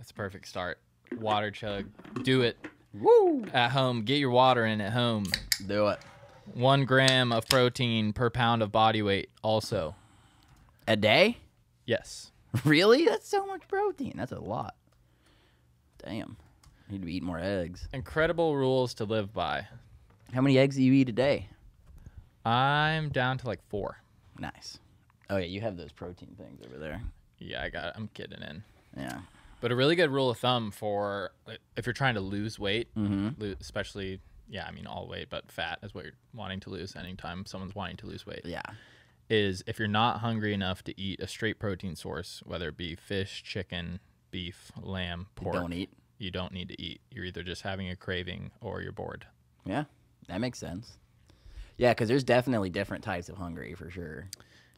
That's a perfect start. Water chug. Do it. Woo! At home. Get your water in at home. Do it. 1 gram of protein per pound of body weight also. A day? Yes. Really? That's so much protein. That's a lot. Damn. Need to be eating more eggs. Incredible rules to live by. How many eggs do you eat a day? I'm down to like 4. Nice. Oh, yeah, you have those protein things over there. Yeah, I got it. I'm kidding in. Yeah. But a really good rule of thumb for if you're trying to lose weight, especially, yeah, I mean all weight, but fat is what you're wanting to lose anytime someone's wanting to lose weight. Yeah. Is if you're not hungry enough to eat a straight protein source, whether it be fish, chicken, beef, lamb, pork. Don't eat. You don't need to eat. You're either just having a craving or you're bored. Yeah, that makes sense. Yeah, because there's definitely different types of hungry for sure.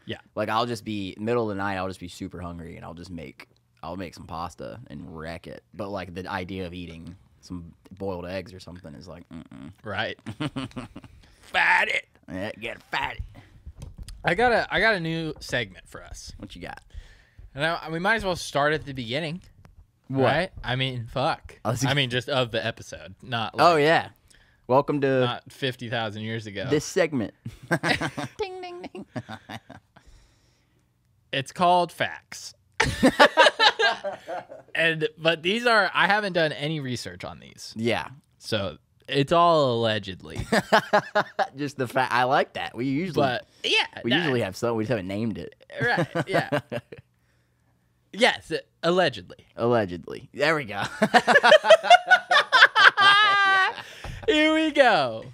Yeah. Like I'll just be middle of the night, I'll just be super hungry and I'll make some pasta and wreck it. But like the idea of eating some boiled eggs or something is like, Right. Fat it. Yeah, get fat. I got a new segment for us. What you got? And we might as well start at the beginning. What? Right? I mean, fuck. I mean, just of the episode, not like, Oh yeah. Welcome to not 50,000 years ago. this segment. Ding ding ding. It's called Facts. But these are, I haven't done any research on these. Yeah. So it's all allegedly. Just the fact I like that. We usually usually have some. We just haven't named it. Right. Yeah. Yes, allegedly. Allegedly. There we go. Here we go.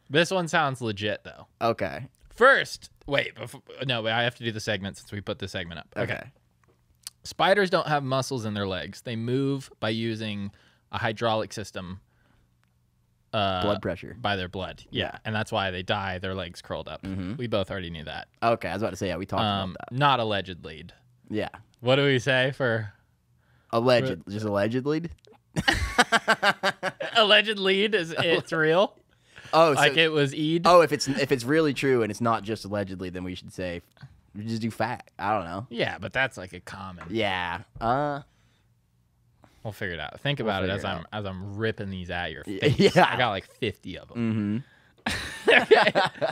This one sounds legit though. Okay. First, wait, I have to do the segment since we put the segment up. Okay. Spiders don't have muscles in their legs. They move by using a hydraulic system. Blood pressure. By their blood. Yeah. And that's why they die, their legs curled up. We both already knew that. Okay, I was about to say, yeah, we talked about that. Not allegedly. Yeah. What do we say for... Just allegedly? Alleged lead is it's real? Oh, like it was Eid? Oh, if it's really true and it's not just allegedly, then we should say just do fact. I don't know. Yeah, but that's like a common. Yeah. We'll figure it out. Think about it as I'm ripping these at your face. Yeah. I got like 50 of them. Mm-hmm.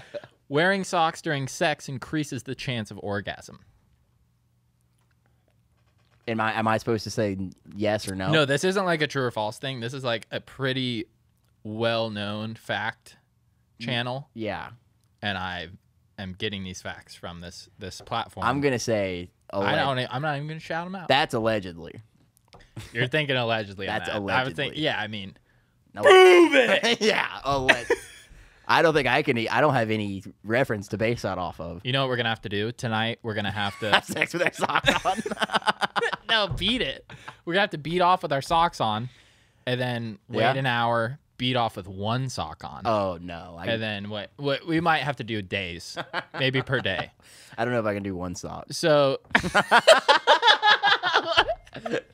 Wearing socks during sex increases the chance of orgasm. Am I supposed to say yes or no? No, this isn't like a true or false thing. This is like a pretty well-known fact channel. Yeah. And I am getting these facts from this platform. I'm gonna say. I'm not even gonna shout them out. That's allegedly. You're thinking allegedly. That's on that. allegedly. I would think. Yeah, I mean. No, prove it. Yeah. I don't think I can. I don't have any reference to base that off of. You know what we're gonna have to do tonight? We're gonna have to have sex with our socks on. No, beat it. We're gonna have to beat off with our socks on, and then wait an hour. Beat off with one sock on. Oh no! And then what? We might have to do days, maybe per day. I don't know if I can do one sock. So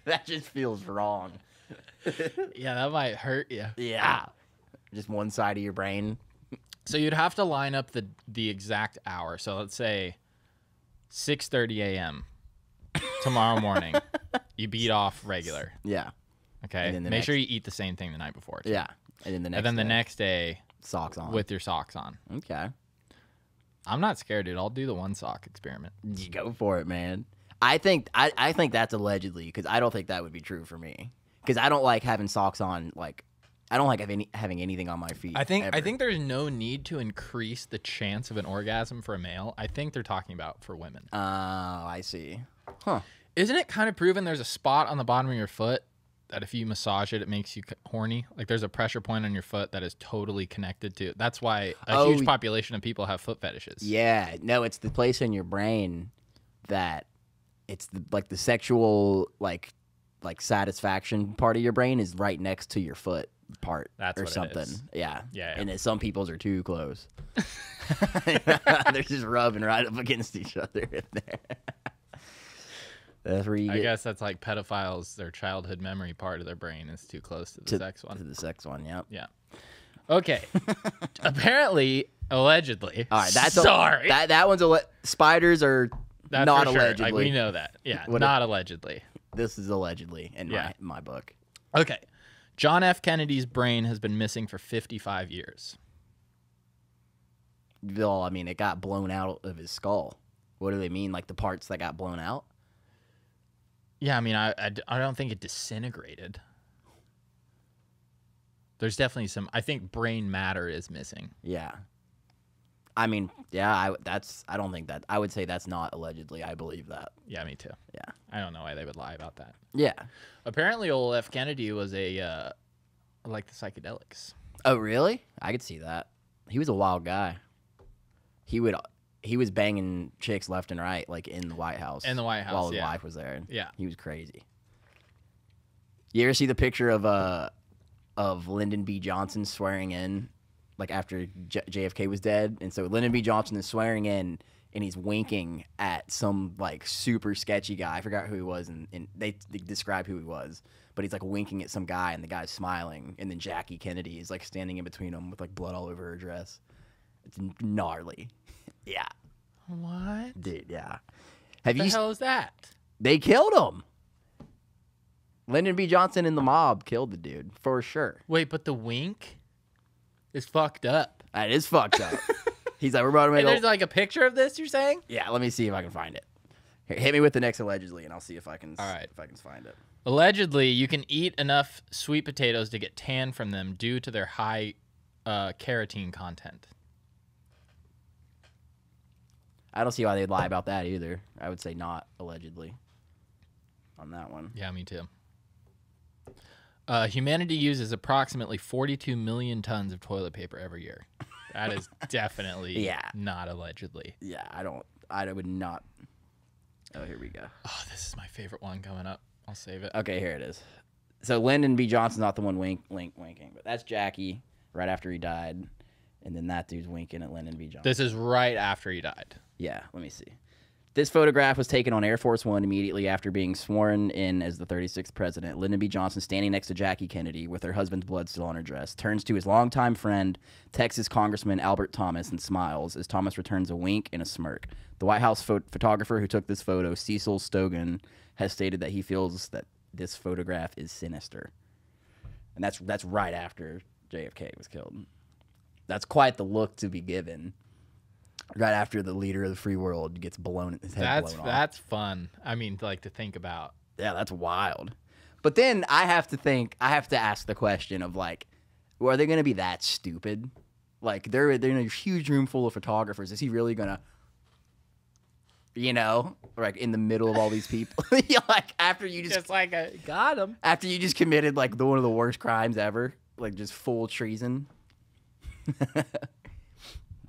that just feels wrong. Yeah, that might hurt you. Yeah, just one side of your brain. So you'd have to line up the exact hour. So let's say 6:30 a.m. tomorrow morning. You beat off regular. Yeah. Okay. Make sure you eat the same thing the night before. Too. Yeah. And then the next day, socks on. With your socks on. Okay. I'm not scared, dude. I'll do the one sock experiment. You go for it, man. I think that's allegedly, because I don't think that would be true for me. Because I don't like having socks on. Like, I don't like having anything on my feet. I think there's no need to increase the chance of an orgasm for a male. I think they're talking about for women. Oh, I see. Huh. Isn't it kind of proven there's a spot on the bottom of your foot that if you massage it, it makes you horny? Like there's a pressure point on your foot that is totally connected to. That's why a huge population of people have foot fetishes. Yeah. No, it's the place in your brain that it's the sexual like satisfaction part of your brain is right next to your foot part. That's or what something. It is. Yeah. Yeah. And some people's are too close. They're just rubbing right up against each other in there. That's where you I guess that's like pedophiles. Their childhood memory part of their brain is too close to the sex one. To the sex one, yep. Yeah. Okay. Apparently, allegedly. All right, that's sorry. That one's spiders are that's not for sure. allegedly. Like we know that. Yeah, not allegedly. This is allegedly in my book. Okay. John F. Kennedy's brain has been missing for 55 years. Well, I mean, it got blown out of his skull. What do they mean? Like the parts that got blown out? Yeah, I mean, I don't think it disintegrated. There's definitely some. I think brain matter is missing. Yeah. I mean, yeah. I don't think that. I would say that's not allegedly. I believe that. Yeah, me too. Yeah. I don't know why they would lie about that. Yeah. Apparently, old F. Kennedy was like the psychedelics. Oh, really? I could see that. He was a wild guy. He was banging chicks left and right, like in the White House. In the White House, while his wife was there. Yeah. He was crazy. You ever see the picture of Lyndon B. Johnson swearing in, like after JFK was dead? And so Lyndon B. Johnson is swearing in, and he's winking at some like super sketchy guy. I forgot who he was, and they describe who he was. But he's like winking at some guy, and the guy's smiling. And then Jackie Kennedy is like standing in between them with like blood all over her dress. It's gnarly. Yeah. What? Dude, yeah. What the hell is that? They killed him. Lyndon B. Johnson and the mob killed the dude, for sure. Wait, but the wink is fucked up. That is fucked up. He's like, we're about to make there's like a picture of this, you're saying? Yeah, let me see if I can find it. Here, hit me with the next allegedly, and I'll see if I can find it. Allegedly, you can eat enough sweet potatoes to get tan from them due to their high carotene content. I don't see why they'd lie about that either. I would say not allegedly on that one. Yeah, me too. Humanity uses approximately 42 million tons of toilet paper every year. That is definitely not allegedly. Yeah, I would not. Oh, here we go. Oh, this is my favorite one coming up. I'll save it. Okay, here it is. So Lyndon B. Johnson's not the one winking, but that's Jackie right after he died. And then that dude's winking at Lyndon B. Johnson. This is right after he died. Yeah, let me see. This photograph was taken on Air Force One immediately after being sworn in as the 36th president. Lyndon B. Johnson, standing next to Jackie Kennedy with her husband's blood still on her dress, turns to his longtime friend, Texas Congressman Albert Thomas, and smiles as Thomas returns a wink and a smirk. The White House photographer who took this photo, Cecil Stogan, has stated that he feels that this photograph is sinister. And that's right after JFK was killed. That's quite the look to be given. Right after the leader of the free world gets blown, his head blown off. That's fun. I mean, like to think about. Yeah, that's wild. But then I have to ask the question of like, well, are they going to be that stupid? Like they're in a huge room full of photographers. Is he really going to, like in the middle of all these people, like after you just like got him after you just committed like one of the worst crimes ever, like just full treason.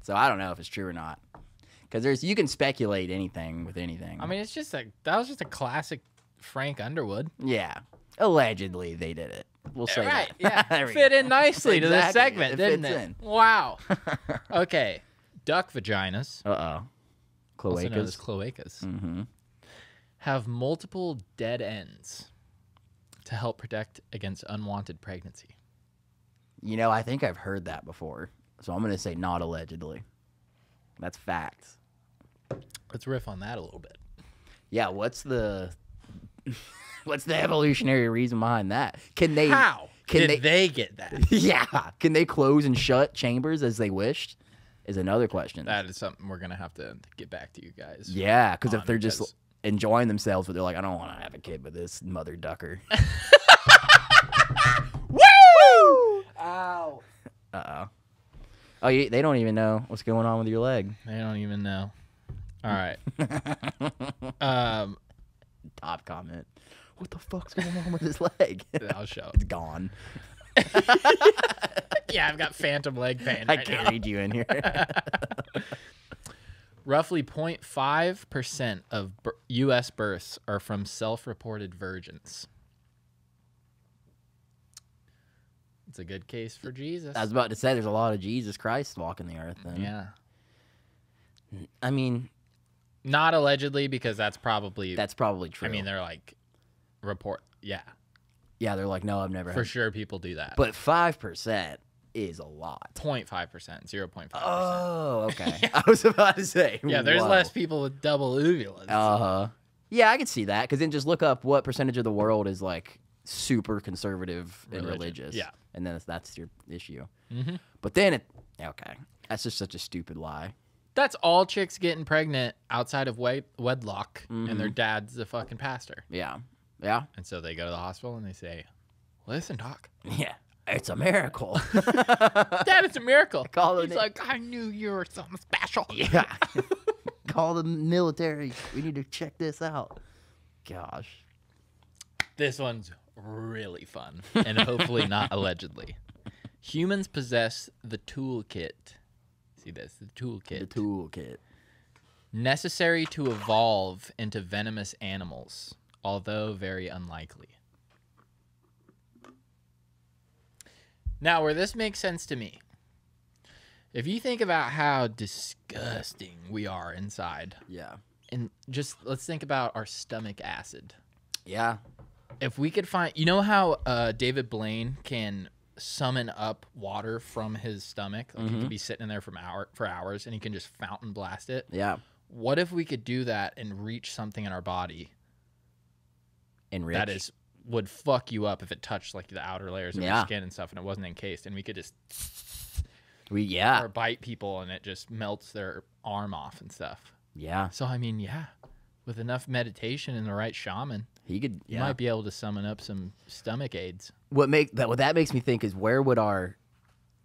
So I don't know if it's true or not, because you can speculate anything with anything. I mean, that was just a classic Frank Underwood. Yeah, allegedly they did it. We'll say right. That. Yeah, fit in nicely to this segment, didn't it? Wow. Okay, duck vaginas. Cloacas. Also known as cloacas. Mm-hmm. Have multiple dead ends to help protect against unwanted pregnancy. I think I've heard that before. So I'm going to say not allegedly. That's facts. Let's riff on that a little bit. Yeah, what's the evolutionary reason behind that? How did they get that? Yeah. Can they close and shut chambers as they wished? Is another question. That is something we're going to have to get back to you guys. Yeah, because if they're just enjoying themselves, but they're like, I don't want to have a kid with this mother ducker. Woo! Ow. Uh-oh. Oh, they don't even know what's going on with your leg. They don't even know. All right. Top comment. What the fuck's going on with his leg? I'll show. It's gone. Yeah, I've got phantom leg pain. I carried you in here. Roughly 0.5% of U.S. births are from self-reported virgins. It's a good case for Jesus. I was about to say there's a lot of Jesus Christ walking the earth then. Yeah. I mean, not allegedly, because that's probably true. I mean, they're like yeah. Yeah, they're like, no, I've never For sure people do that. But 5% is a lot. 0.5%, 0.5%. Oh, okay. I was about to say. Yeah, there's less people with double uvulas. Uh-huh. Yeah, I can see that, because then just look up what percentage of the world is like super conservative and religious. Yeah. And then that's your issue. Mm-hmm. But then okay, that's just such a stupid lie. That's all chicks getting pregnant outside of wedlock, and their dad's the fucking pastor. Yeah. Yeah. And so they go to the hospital and they say, "Listen, doc. Yeah, it's a miracle. Dad, it's a miracle." He's like, "I knew you were something special." Yeah. Call the military. We need to check this out. Gosh. This one's really fun, and hopefully not allegedly. Humans possess the toolkit. See this? The toolkit. The toolkit. Necessary to evolve into venomous animals, although very unlikely. Now, where this makes sense to me, if you think about how disgusting we are inside, Yeah. and just let's think about our stomach acid. Yeah. If we could find, you know how David Blaine can summon up water from his stomach? Like he could be sitting in there for hours, and he can just fountain blast it. Yeah. What if we could do that and reach something in our body Enrich. that would fuck you up if it touched like the outer layers of your skin and stuff, and it wasn't encased, and we could just or bite people and it just melts their arm off and stuff. Yeah. So I mean, yeah, with enough meditation and the right shaman, He could. you might be able to summon up some stomach aids. What that makes me think is, where would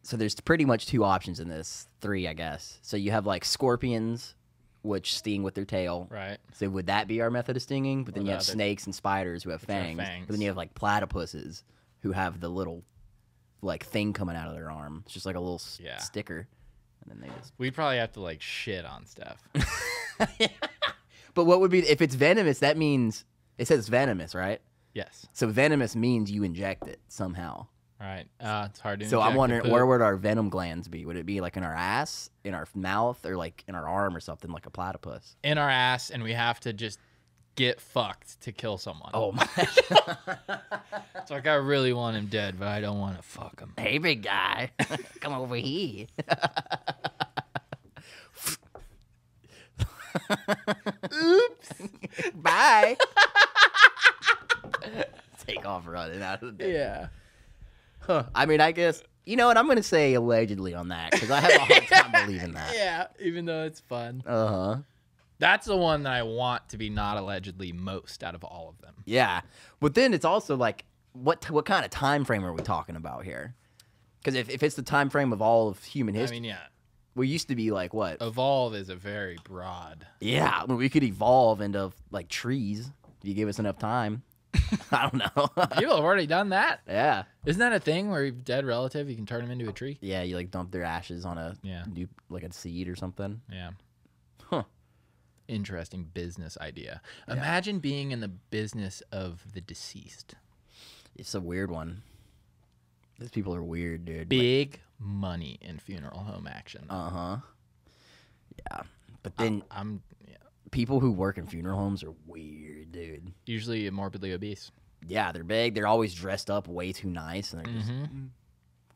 so there's pretty much 2 options in this, 3 I guess. So you have like scorpions, which sting with their tail. Right. So would that be our method of stinging? But then Or you the have other- snakes and spiders who have fangs. fangs. But then you have like platypuses who have the little like thing coming out of their arm. It's just like a little sticker. And then they just... We'd probably have to like shit on stuff. But what would be, if it's venomous, that means, it says venomous, right? Yes. So venomous means you inject it somehow. Right. It's hard to So I'm inject wondering, the poop. where would our venom glands be? Would it be like in our ass, in our mouth, or like in our arm or something, like a platypus? In our ass, and we have to just get fucked to kill someone. Oh my! It's like, I really want him dead, but I don't want to fuck him. Hey, big guy, come over here. Oops! Bye. Take off running out of the day. Yeah. Huh. I mean, I guess, you know what? I'm going to say allegedly on that, because I have a hard time believing that. Yeah, even though it's fun. Uh-huh. That's the one that I want to be not allegedly most out of all of them. Yeah. But then it's also like, what kind of time frame are we talking about here? Because if it's the time frame of all of human history, I mean, yeah. we used to be like, what? Evolve is a very broad. Yeah, I mean, we could evolve into like trees if you give us enough time. I don't know. People have already done that. Yeah. Isn't that a thing where you've dead relative, you can turn them into a tree? Yeah, you like dump their ashes on a Yeah. new, like a seed or something. Yeah. Huh. Interesting business idea. Imagine being in the business of the deceased. It's a weird one. These people are weird, dude. Big money in funeral home action. Uh-huh. Yeah. But then Yeah. people who work in funeral homes are weird, dude. Usually morbidly obese. Yeah, they're big. They're always dressed up way too nice, and they're just, can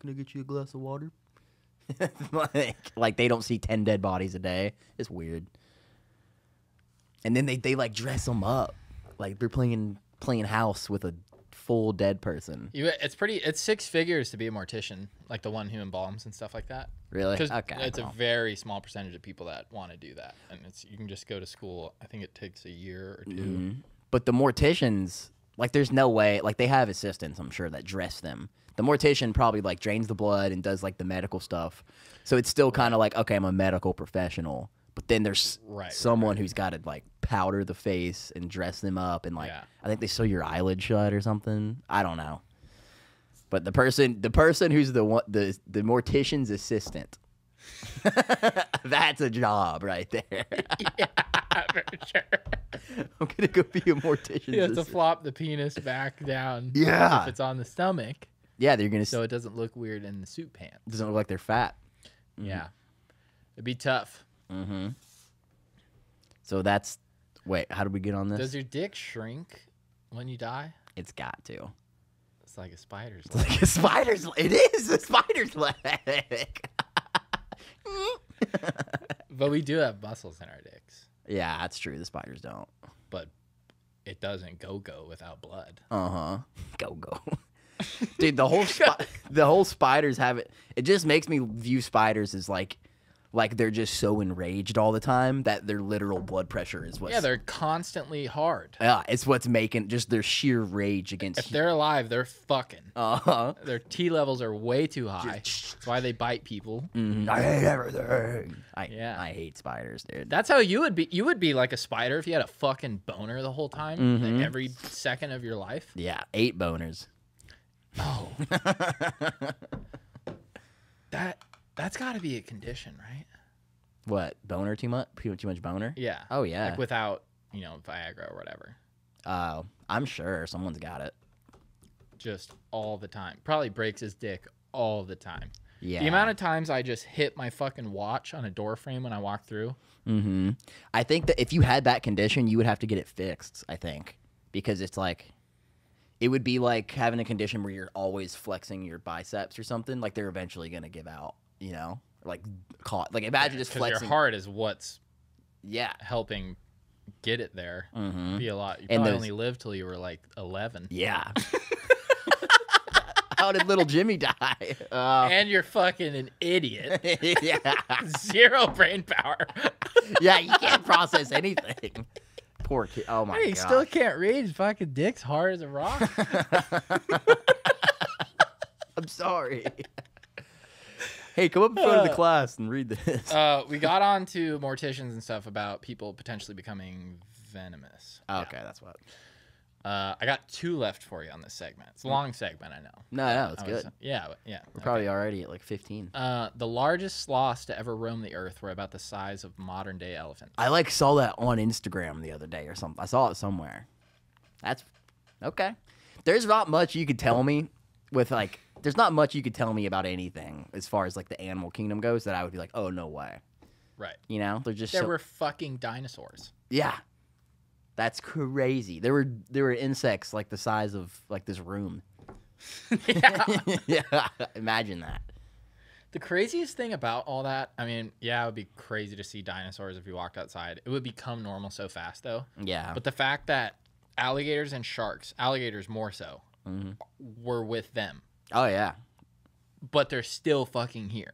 I get you a glass of water? like they don't see 10 dead bodies a day. It's weird. And then they like dress them up like they're playing house with a full dead person. It's 6 figures to be a mortician, like the one who embalms and stuff like that. Really? Because Okay. it's a very small percentage of people that want to do that, and you can just go to school. I think it takes a year or 2. Mm-hmm. But the morticians, like, there's no way. Like, they have assistants, I'm sure, that dress them. The mortician probably like drains the blood and does like the medical stuff. So it's still kind of like, okay, I'm a medical professional. But then there's someone who's got to like powder the face and dress them up, and like I think they sew your eyelid shut or something. I don't know. But the person who's the mortician's assistant, that's a job right there. Yeah, for sure. I'm gonna go be a mortician's You have assistant. to flop the penis back down. Yeah. If it's on the stomach. Yeah, they're gonna. So it doesn't look weird in the suit pants. Doesn't look like they're fat. Yeah. It'd be tough. Mm-hmm. So that's. Wait, how did we get on this? Does your dick shrink when you die? It's got to. It's like a spider's It's leg. like a spider's. It is a spider's leg. But we do have muscles in our dicks. Yeah, that's true. The spiders don't. But it doesn't go without blood. Go. Dude, the whole spiders have it. It just makes me view spiders as like they're just so enraged all the time that their literal blood pressure is what's... Yeah, they're constantly hard. Yeah, it's what's making just their sheer rage against... If they're alive, they're fucking. Their T levels are way too high. That's why they bite people. I hate everything. I hate spiders, dude. That's how you would be. You would be like a spider if you had a fucking boner the whole time, like every second of your life. Yeah, 8 boners. Oh. That's got to be a condition, right? What, boner too much? Too much boner? Yeah. Oh yeah. Like without, Viagra or whatever. I'm sure someone's got it. Just all the time. Probably breaks his dick all the time. Yeah. The amount of times I just hit my fucking watch on a door frame when I walk through. I think that if you had that condition, you would have to get it fixed, I think. Because it's like... It would be like having a condition where you're always flexing your biceps or something. Like they're eventually going to give out, Like caught. Like imagine just flexing. Your heart is what's Yeah. helping get it there. Be a lot. You And probably those- only lived till you were like 11. Yeah. How did little Jimmy die? And you're fucking an idiot. Yeah. Zero brain power. Yeah, you can't process anything. Poor kid. Oh my god. He still can't read. His fucking dick's hard as a rock. I'm sorry. Hey, come up in front of the class and read this. We got on to Morticians and stuff about people potentially becoming venomous. Okay, that's what. I got 2 left for you on this segment. It's a long segment, I know. No, it's good. Yeah. We're probably already at like 15. The largest sloths to ever roam the earth were about the size of modern-day elephants. I saw that on Instagram the other day or something. I saw it somewhere. That's okay. There's not much you could tell me with there's not much you could tell me about anything as far as like the animal kingdom goes that I would be like, oh, no way. Right. They're just There were fucking dinosaurs. Yeah. That's crazy. There were insects like the size of like this room. Yeah. Yeah. Imagine that. The craziest thing about all that, I mean, yeah, it would be crazy to see dinosaurs if you walked outside. It would become normal so fast, though. Yeah. But the fact that alligators and sharks, alligators more so, were with them. Oh yeah. But they're still fucking here.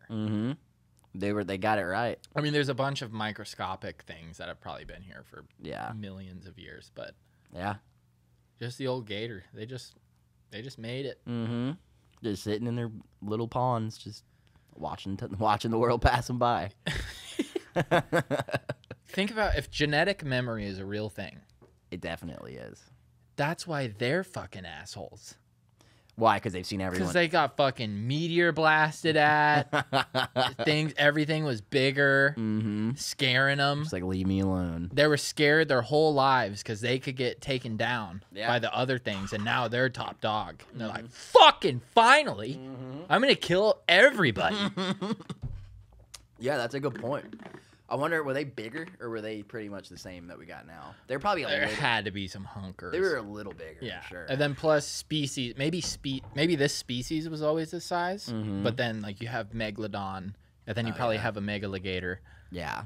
They got it right. I mean, there's a bunch of microscopic things that have probably been here for Yeah. millions of years, but Yeah. just the old gator. They just made it. Just sitting in their little ponds, just watching the world pass them by. Think about if genetic memory is a real thing. It definitely is. That's why they're fucking assholes. Why? Because they've seen everyone. Because they got fucking meteor blasted at. Everything was bigger, scaring them. Just like, leave me alone. They were scared their whole lives because they could get taken down by the other things, and now they're top dog. And they're like, fucking finally, I'm going to kill everybody. Yeah, that's a good point. I wonder, were they bigger or were they pretty much the same that we got now? They're probably a There little. had to be some hunkers. They were a little bigger, yeah. for sure. And then plus species, maybe this species was always this size, but then like you have megalodon, and then you probably have a megaligator. Yeah.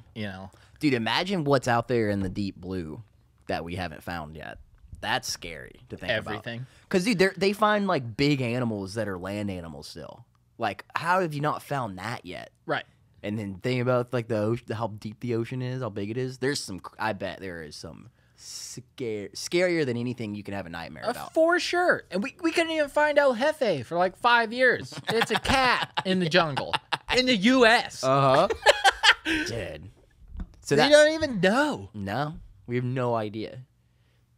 Dude, imagine what's out there in the deep blue that we haven't found yet. That's scary to think about. Everything. Because, dude, they find like big animals that are land animals still. Like, how have you not found that yet? Right. And then think about like the ocean, how deep the ocean is, how big it is. There's some. I bet there is some scarier than anything you can have a nightmare about. For sure. And we couldn't even find El Jefe for like 5 years. It's a cat in the jungle in the U.S. Dude. So they don't even know. No, we have no idea.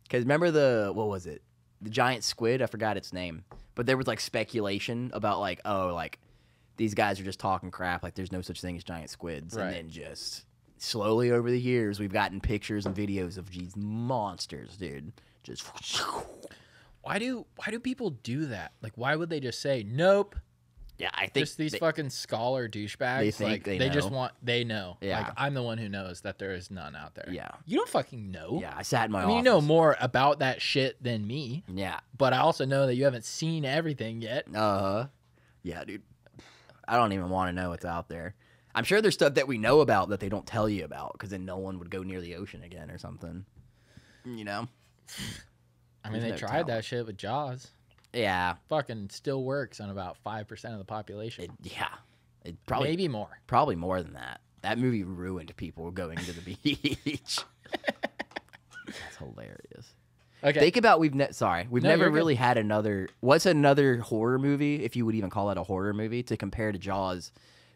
Because remember what was it? The giant squid. I forgot its name. But there was like speculation about like, oh, like. These guys are just talking crap, like there's no such thing as giant squids. Right. And then just slowly over the years, we've gotten pictures and videos of these monsters, dude. Just why do people do that? Like, why would they just say nope? Yeah, I think just these fucking scholar douchebags. They think like, they they know. just want they know. Yeah. Like, I'm the one who knows that there is none out there. Yeah. You don't fucking know. Yeah, I sat in my I mean, office. you know more about that shit than me. Yeah. But I also know that you haven't seen everything yet. Yeah, dude. I don't even want to know what's out there. I'm sure there's stuff that we know about that they don't tell you about because then no one would go near the ocean again or something. mean, they tried that shit with Jaws. Yeah. Fucking still works on about 5% of the population. It probably maybe more. Probably more than that. That movie ruined people going to the beach. That's hilarious. Okay. Think about we've never really had another. What's another horror movie, if you would even call it a horror movie, to compare to Jaws,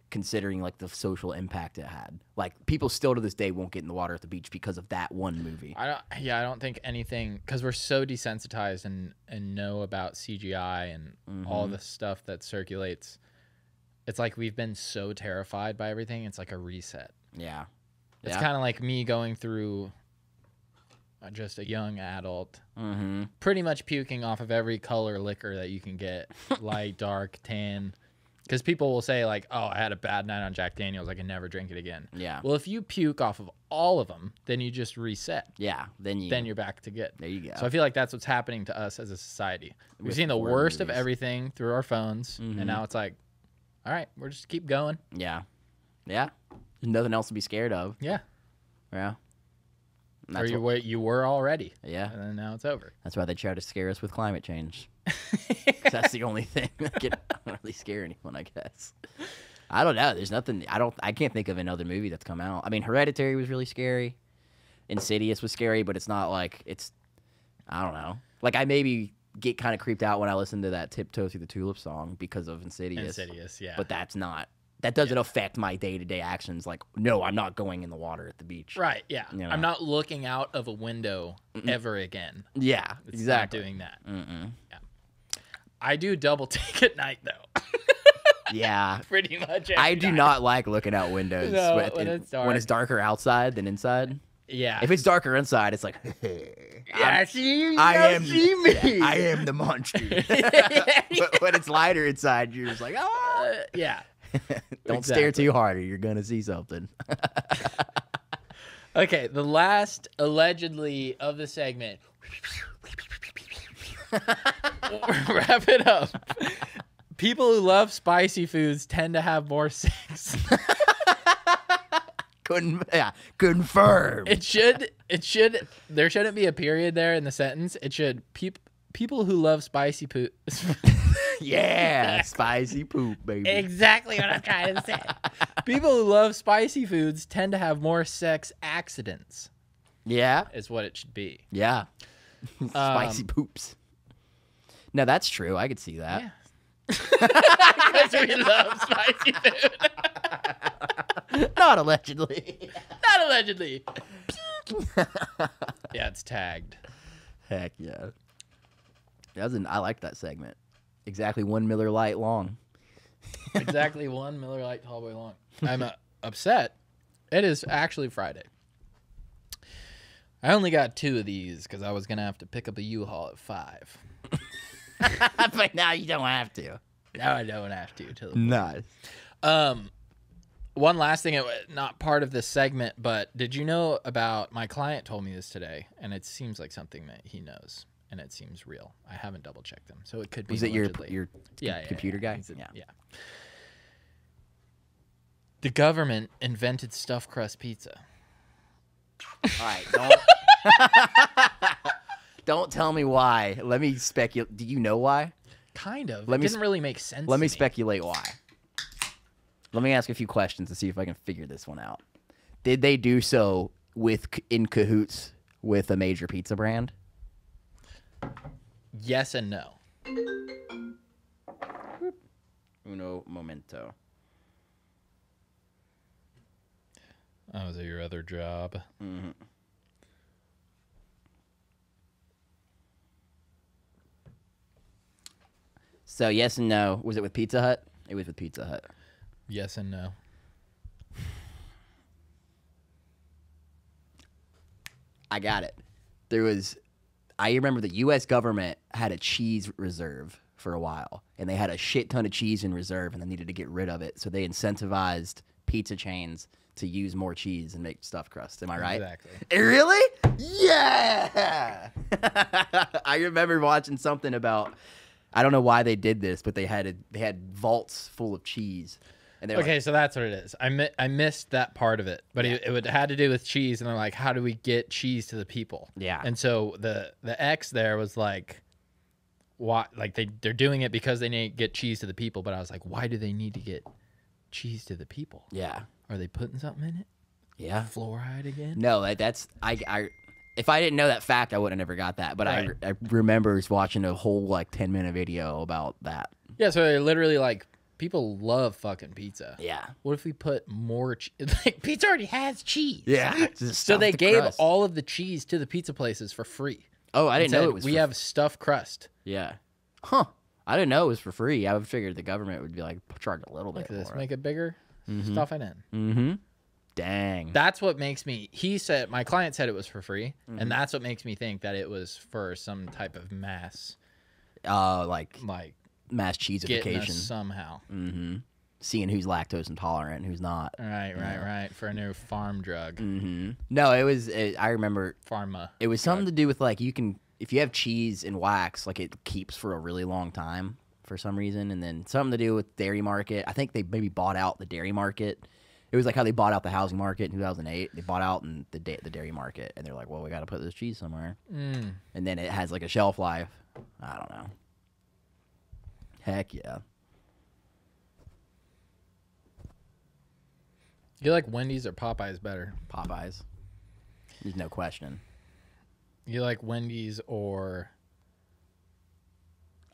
considering like the social impact it had? Like people still to this day won't get in the water at the beach because of that one movie. I don't think anything, because we're so desensitized and know about CGI and all the stuff that circulates. It's like we've been so terrified by everything. It's like a reset. Yeah. It's kind of like me going through just a young adult, pretty much puking off of every color liquor that you can get, light, dark, tan. Because people will say like, oh, I had a bad night on Jack Daniels. I can never drink it again. Yeah. Well, if you puke off of all of them, then you just reset. Yeah. Then you're back to good. There you go. So I feel like that's what's happening to us as a society. We've seen the worst of everything through our phones. And now it's like, all right, we'll just keep going. Yeah. Yeah. There's nothing else to be scared of. Yeah. Yeah. Or you were already. Yeah. And then now it's over. That's why they try to scare us with climate change. That's the only thing that can really scare anyone, I guess. I don't know. There's nothing. I can't think of another movie that's come out. I mean, Hereditary was really scary. Insidious was scary, but it's not like it's. I don't know. Like I maybe get kind of creeped out when I listen to that "Tiptoe Through the Tulips" song because of Insidious. Insidious, yeah. But that's not. That doesn't affect my day-to-day actions. Like, no, I'm not going in the water at the beach. Right, yeah. You know? I'm not looking out of a window ever again. Yeah, it's exactly. Not doing that. Yeah. I do double take at night, though. Yeah. Pretty much I do not like looking out windows when it's dark. When it's darker outsbut than inside. Yeah. If it's darker inside, it's like, see me. I am the monster. But when it's lighter inside, you're just like, oh. Yeah. Don't stare too hard or you're going to see something. Okay, the last allegedly of the segment. Wrap it up. People who love spicy foods tend to have more sex. Confirmed. It should. There shouldn't be a period there in the sentence. It should. People who love spicy poop. Yeah, spicy poop, baby. Exactly what I'm trying to say. People who love spicy foods tend to have more sex accidents. Yeah, is what it should be. Yeah, spicy poops. No, that's true. I could see that. Yeah. Because we love spicy food. Not allegedly. Not allegedly. Yeah, it's tagged. Heck yeah. I like that segment. Exactly 1 Miller Lite long. Exactly 1 Miller Lite tall boy long. I'm upset. It is actually Friday. I only got 2 of these because I was going to have to pick up a U-Haul at 5. But now you don't have to. Now I don't have to. Nice. One last thing, not part of this segment, but did you know about, my client told me this today, and it seems like something that he knows, and it seems real. I haven't double-checked them, so it could be Was it your computer guy? Yeah. The government invented stuffed crust pizza. All right, don't tell me why. Let me speculate. Do you know why? Kind of. It didn't really make sense. Let me speculate why. Let me ask a few questions to see if I can figure this one out. Did they do so in cahoots with a major pizza brand? Yes and no. Uno momento. Oh, is it your other job? Mm-hmm. So yes and no. Was it with Pizza Hut? It was with Pizza Hut. Yes and no. I got it. I remember the U.S. government had a cheese reserve for a while, and they had a shit ton of cheese in reserve, and they needed to get rid of it. So they incentivized pizza chains to use more cheese and make stuffed crust. Am I right? Exactly. Really? Yeah! I remember watching something about, I don't know why they did this, but they had vaults full of cheese. And they're Okay, so that's what it is. I missed that part of it, but it had to do with cheese, and they're like, how do we get cheese to the people? Yeah. And so the X there was like, why? Like they're doing it because they need to get cheese to the people, but I was like, why do they need to get cheese to the people? Yeah. Are they putting something in it? Yeah. Fluoride again? No, that's I if I didn't know that fact, I would have never got that. But right. I remember watching a whole like 10-minute video about that. Yeah, so they're literally like, people love fucking pizza. Yeah. What if we put more like pizza already has cheese? Yeah. So they gave all of the cheese to the pizza places for free. Oh, I didn't know it was. We have stuffed crust. Yeah. Huh. I didn't know it was for free. I would figured the government would be like, charge a little bit. Look at this. More. Make it bigger. Stuff it in. Mm-hmm. Dang. That's what makes me. He said, my client said it was for free, and that's what makes me think that it was for some type of mass. Like mass getting cheesification us somehow. Mm-hmm. Seeing who's lactose intolerant and who's not. Right. For a new farm drug. Mm-hmm. No, I remember. Pharma. It was something to do with like if you have cheese and wax, like it keeps for a really long time for some reason, and then something to do with dairy market. I think they maybe bought out the dairy market. It was like how they bought out the housing market in 2008. They bought out the dairy market, and they're like, well, we got to put this cheese somewhere. And then it has like a shelf life. I don't know. Heck yeah. You like Wendy's or Popeyes better? Popeyes. There's no question. You like Wendy's or...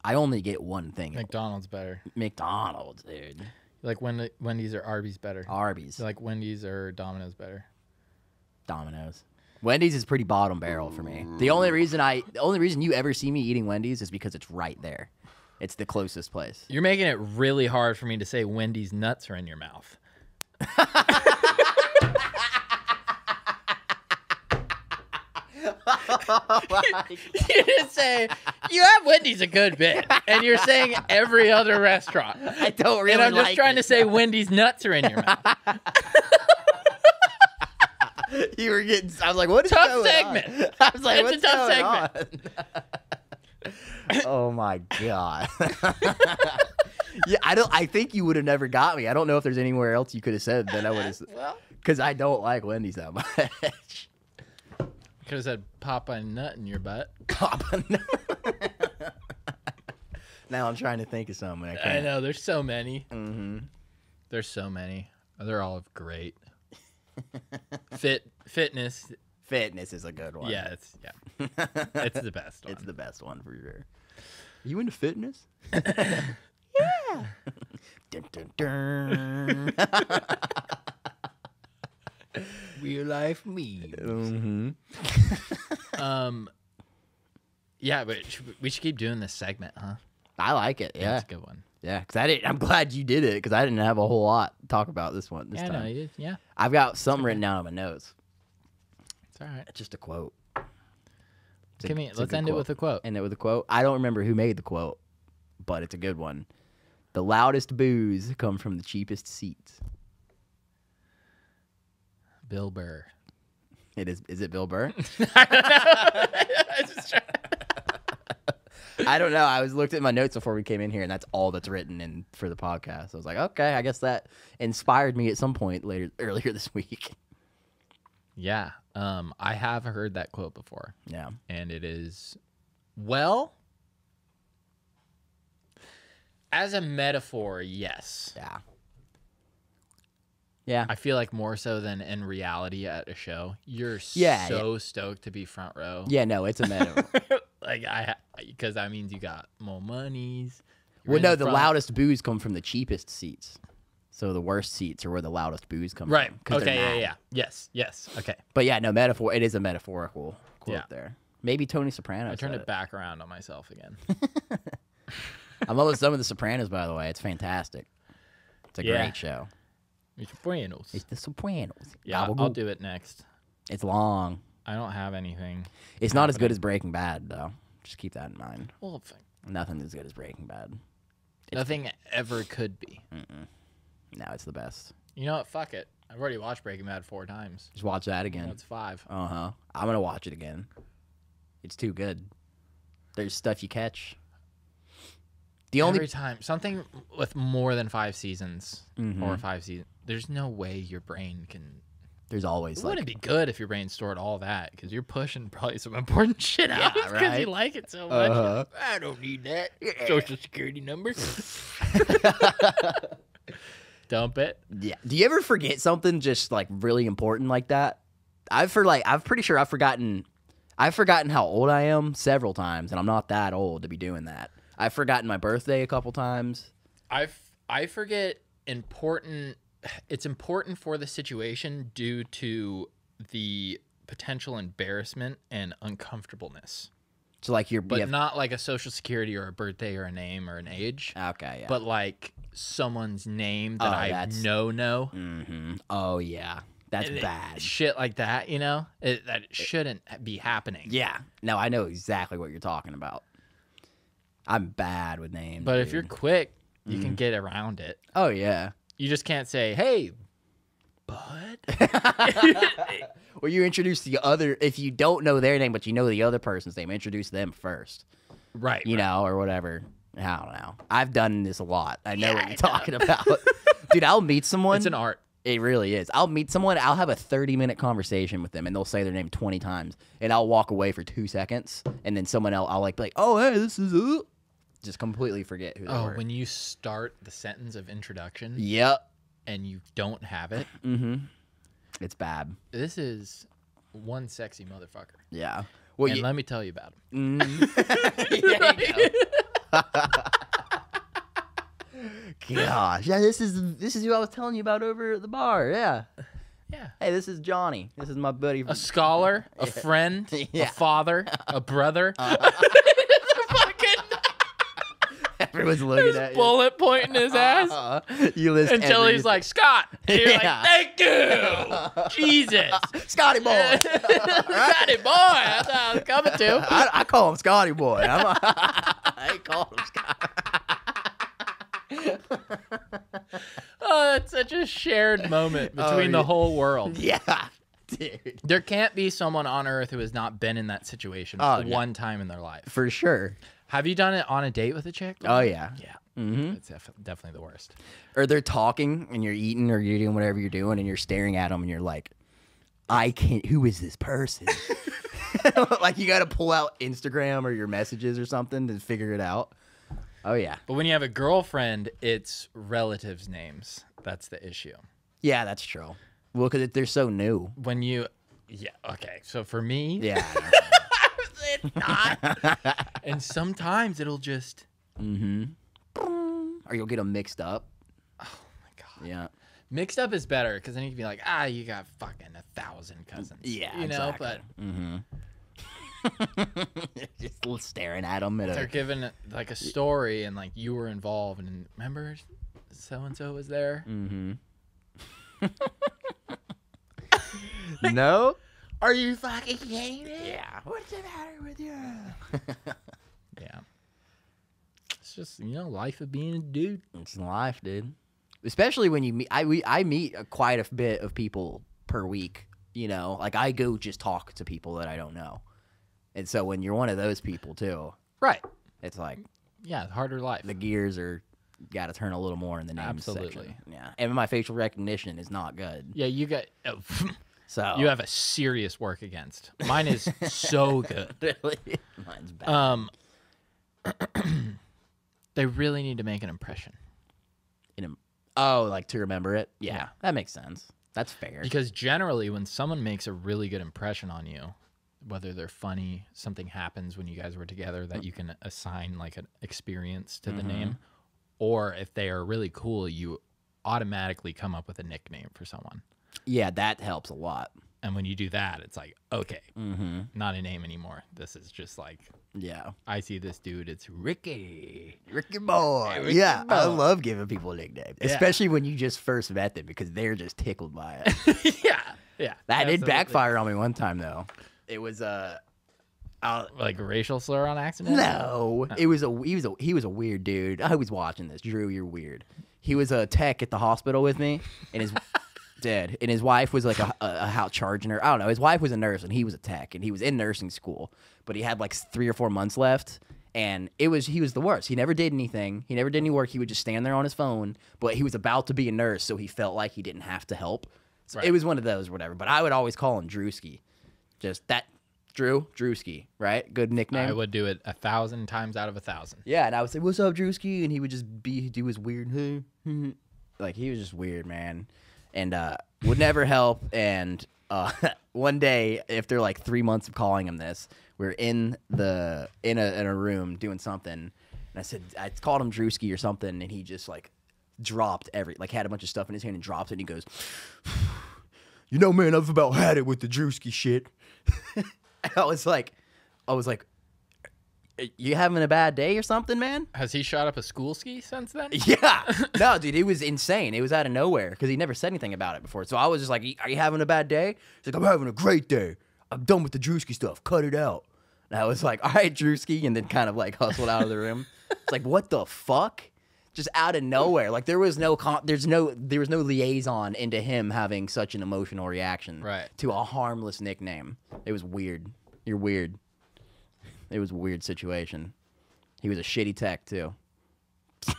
I only get one thing. McDonald's better. McDonald's, dude. You like Wendy's or Arby's better? Arby's. You like Wendy's or Domino's better? Domino's. Wendy's is pretty bottom barrel for me. The only reason you ever see me eating Wendy's is because it's right there. It's the closest place. You're making it really hard for me to say Wendy's nuts are in your mouth. You didn't say you have Wendy's a good bit, and you're saying every other restaurant. I don't really. And I'm just like trying to say Wendy's nuts are in your mouth. You were getting. I was like, "What is tough going segment?" On? I was like, it's a tough segment. Oh my god. Yeah, I think you would have never got me. I don't know if there's anywhere else you could have said that I would have. Because I don't like Wendy's that much. Could have said pop a nut in your butt. Pop a nut. Now I'm trying to think of something. I know. There's so many. Mm-hmm. There's so many. They're all great. Fitness. Fitness is a good one. Yeah, it's the best one. It's the best one for sure. Are you into fitness? Yeah. Dun, dun, dun. Real life memes. Mm-hmm. Yeah, but we should keep doing this segment, huh? I like it. Yeah, it's a good one. Yeah, because I'm glad you did it because I didn't have a whole lot to talk about this time. No, you did. Yeah. I've got something written down on my notes. It's all right. It's just a quote. Let's end it with a quote. End it with a quote. I don't remember who made the quote, but it's a good one. The loudest boos come from the cheapest seats. Bill Burr. It is. Is it Bill Burr? I don't know. I looked at my notes before we came in here, and that's all that's written in for the podcast. I was like, okay, I guess that inspired me at some point earlier this week. Yeah, I have heard that quote before. Yeah, and it is, well, as a metaphor, yes. Yeah. Yeah. I feel like more so than in reality at a show. You're stoked to be front row. Yeah, no, it's a metaphor. Like because that means you got more monies. Well, no, the loudest boos come from the cheapest seats. So the worst seats are where the loudest boos come from. Right. Okay, yeah. Yes. Okay. But yeah, no, metaphor. It is a metaphorical quote there. Maybe Tony Soprano. I turned it back around on myself again. I'm loving some of The Sopranos, by the way. It's fantastic. It's a great show. The Sopranos. It's The Sopranos. Yeah, I'll do it next. It's long. I don't have anything. It's not as good as Breaking Bad, though. Just keep that in mind. Well, nothing as good as Breaking Bad. Nothing ever could be. No, it's the best. You know what? Fuck it. I've already watched Breaking Bad 4 times. Just watch that again. It's 5. I'm going to watch it again. It's too good. There's stuff you catch. Every time something with more than 5 seasons or 5 seasons, there's no way your brain can. There's always It wouldn't be good if your brain stored all that because you're pushing probably some important shit out because you like it so much. I don't need that social security number. Dump it. Yeah. Do you ever forget something just like really important like that? I'm pretty sure I've forgotten how old I am several times, and I'm not that old to be doing that. I've forgotten my birthday a couple times. I forget important. It's important for the situation due to the potential embarrassment and uncomfortableness. So like not like a social security or a birthday or a name or an age. Okay, yeah. But like someone's name that I know. Mm-hmm. Oh yeah, that's bad. Shit like that, you know, that shouldn't be happening. Yeah. No, I know exactly what you're talking about. I'm bad with names. But if you're quick, you can get around it. Oh yeah. You just can't say, "Hey, bud." Or you introduce the other, if you don't know their name, but you know the other person's name, introduce them first. Right. You know, or whatever. I don't know. I've done this a lot. I know what you're talking about. Dude, I'll meet someone. It's an art. It really is. I'll meet someone, I'll have a 30-minute conversation with them, and they'll say their name 20 times, and I'll walk away for 2 seconds, and then someone else, I'll be like, oh, hey, this is... Just completely forget who they were. When you start the sentence of introduction. Yep. And you don't have it. Mm-hmm. It's bad. This is one sexy motherfucker. Yeah. Well, let me tell you about him. Gosh, yeah, this is who I was telling you about over at the bar. Yeah. Yeah. Hey, this is Johnny. This is my buddy. A scholar, a friend, a father, a brother. Everyone's looking at you. Bullet pointing his ass. You list until he's like, Scott. And you're like, thank you. Jesus. Scotty boy. Scotty boy. That's how I was coming to. I call him Scotty boy. I ain't call him Scotty. Oh, that's such a shared moment between the whole world. Yeah. Dude. There can't be someone on earth who has not been in that situation one time in their life. For sure. Have you done it on a date with a chick? Oh, yeah. Yeah. Mm-hmm. It's definitely the worst. Or they're talking and you're eating or you're doing whatever you're doing and you're staring at them and you're like, I can't, who is this person? Like you got to pull out Instagram or your messages or something to figure it out. Oh, yeah. But when you have a girlfriend, it's relatives' names. That's the issue. Yeah, that's true. Well, because they're so new. When you, okay. So for me, yeah. It's not. And sometimes it'll just. Mm-hmm. Or you'll get them mixed up. Oh, my God. Yeah. Mixed up is better because then you can be like, you got fucking 1,000 cousins. Yeah, you know, exactly. But. Mm-hmm. Just staring at them. They're giving like a story and like you were involved and remember so-and-so was there? Mm-hmm. No? Are you fucking kidding me? Yeah. What's the matter with you? Yeah. It's just, life of being a dude. It's life, dude. Especially when you meet, I meet quite a bit of people per week, like I go just talk to people that I don't know. And so when you're one of those people too. Right. It's like. Yeah, harder life. The gears got to turn a little more in the name section. Yeah. And my facial recognition is not good. Yeah, you got. So you have a serious work against. Mine is so good. Really? Mine's bad. They really need to make an impression. Like to remember it? Yeah, that makes sense. That's fair. Because generally when someone makes a really good impression on you, whether they're funny, something happens when you guys were together that you can assign like an experience to the name, or if they are really cool, you automatically come up with a nickname for someone. Yeah, that helps a lot. And when you do that, it's like, okay, not a name anymore. This is just like, I see this dude. It's Ricky. Ricky boy. Ricky boy. I love giving people nicknames, especially when you just first met them because they're just tickled by it. Yeah. That did backfire on me one time though. It was like a racial slur on accident. No, he was a weird dude. I was watching this. Drew, you're weird. He was a tech at the hospital with me, and his dead, and his wife was like a house charging her. I don't know. His wife was a nurse, and he was a tech, and he was in nursing school, but he had like 3 or 4 months left, And he was the worst. He never did anything. He never did any work. He would just stand there on his phone. But he was about to be a nurse, so he felt like he didn't have to help. So it was one of those, whatever. But I would always call him Drewski. Just that, Drewski, right? Good nickname. I would do it 1,000 times out of 1,000. Yeah, and I would say, "What's up, Drewski?" And he would just do his weird, like he was just weird, man, and would never help. And one day, after like 3 months of calling him this, we're in a room doing something, and I called him Drewski or something, and he just like dropped had a bunch of stuff in his hand and dropped it, and he goes, "You know, man, I've about had it with the Drewski shit." I was like, "You having a bad day or something, man?" Has he shot up a school ski since then? Yeah. No, dude, it was insane. It was out of nowhere because he never said anything about it before. So I was just like, "Are you having a bad day?" He's like, "I'm having a great day. I'm done with the Drewski stuff. Cut it out." And I was like, "All right, Drewski," and then kind of like hustled out of the room. It's like, what the fuck? Just out of nowhere. Like there was no liaison into him having such an emotional reaction to a harmless nickname. It was weird. You're weird. It was a weird situation. He was a shitty tech too.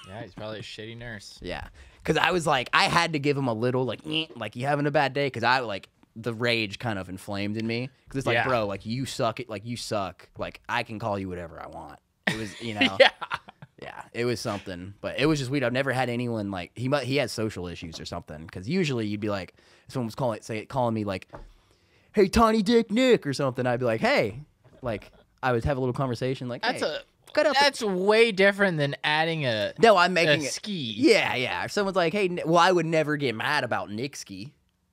Yeah, he's probably a shitty nurse. Yeah, because I was like, I had to give him a little like you having a bad day, because I like the rage kind of inflamed in me, because it's like, bro, like you suck it, like you suck, like I can call you whatever I want. It was, you know. Yeah, it was something, but it was just weird. I've never had anyone like he had social issues or something, because usually you'd be like, if someone was calling me like, "Hey, Tiny Dick Nick" or something, I'd be like, "Hey," like I would have a little conversation like, that's way different than adding a ski. Yeah. If someone's like, "Hey," well, I would never get mad about Nickski,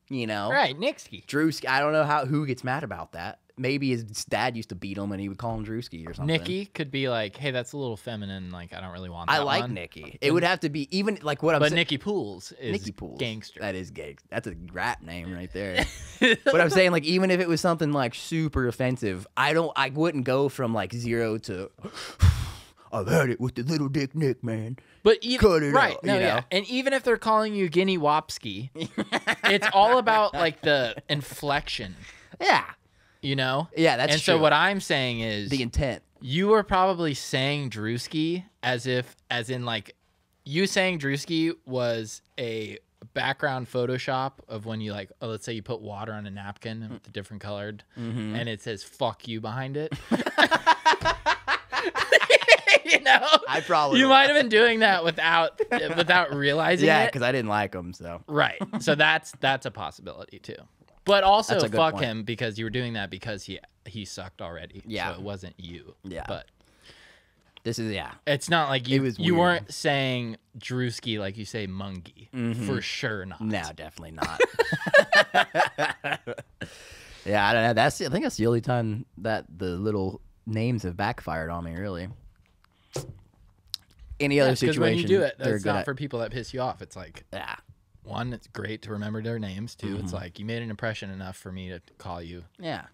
you know? Right, Nickski. Drewski. I don't know who gets mad about that. Maybe his dad used to beat him and he would call him Drewski or something. Nicky could be like, "Hey, that's a little feminine. Like, I don't really want that." I like Nicky. It would have to be even like what I'm saying. But Nicky Pools is gangster. That is gay. That's a rap name right there. But I'm saying, like, even if it was something like super offensive, I wouldn't go from like 0 to "I've had it with the little Dick Nick, man." But cut it out, no, you know? yeah. And even if they're calling you Guinea Wopski, it's all about like the inflection. Yeah. You know? Yeah, that's and true. So what I'm saying is the intent. You were probably saying Drewski as in like you saying Drewski was a background Photoshop of when you like, let's say you put water on a napkin with the different colored and it says "fuck you" behind it. You know, you might have been doing that without realizing it. Yeah, because I didn't like him. So right. So that's a possibility too. But also fuck point. him because you were doing that because he sucked already. Yeah. So it wasn't you. Yeah. But this is it's not like you weird. weren't saying Drewski like you say Mungie. For sure not. No, definitely not. Yeah, I don't know. I think that's the only time that the little names have backfired on me, really. Any other situation, when you do it, they're that's good not at. for people that piss you off. It's like, one, it's great to remember their names. Two, it's like you made an impression enough for me to call you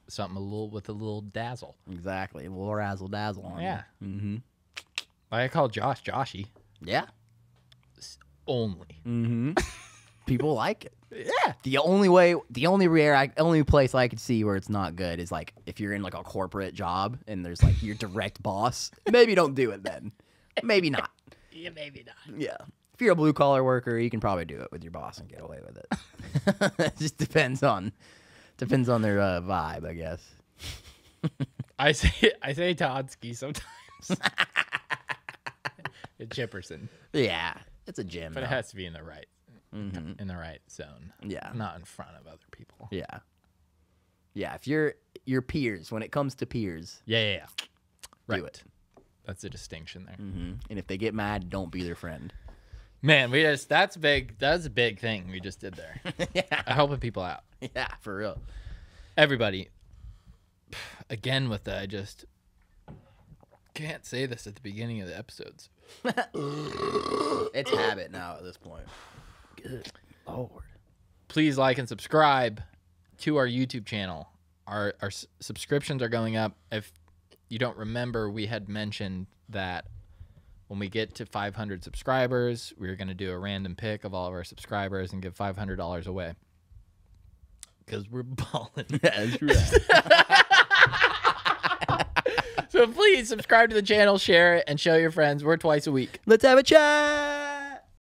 something with a little dazzle. Exactly, a little razzle dazzle on you. Mm-hmm. Like I call Josh Joshy. Yeah. Only. Mm-hmm. People like it. Yeah. The only place I could see where it's not good is like if you're in like a corporate job and there's like your direct boss. Maybe don't do it then. Maybe not. Yeah, maybe not. Yeah. If you're a blue collar worker, you can probably do it with your boss and get away with it. It just depends on their vibe, I guess. I say Todsky sometimes. It's Chipperson. Yeah, it's a gym, but though. it has to be in the right zone. Yeah, not in front of other people. Yeah. If your peers, when it comes to peers, do it. That's a distinction there. And if they get mad, don't be their friend. Man, that's big. That's a big thing we just did there. I'm helping people out. Yeah, for real. Everybody. Again with that, I just can't say this at the beginning of the episodes. It's habit now at this point. Good Lord. Please like and subscribe to our YouTube channel. Our subscriptions are going up. If you don't remember, we had mentioned that when we get to 500 subscribers, we're going to do a random pick of all of our subscribers and give $500 away. Because we're balling. That's right. So please subscribe to the channel, share it, and show your friends. We're twice a week. Let's have a chat.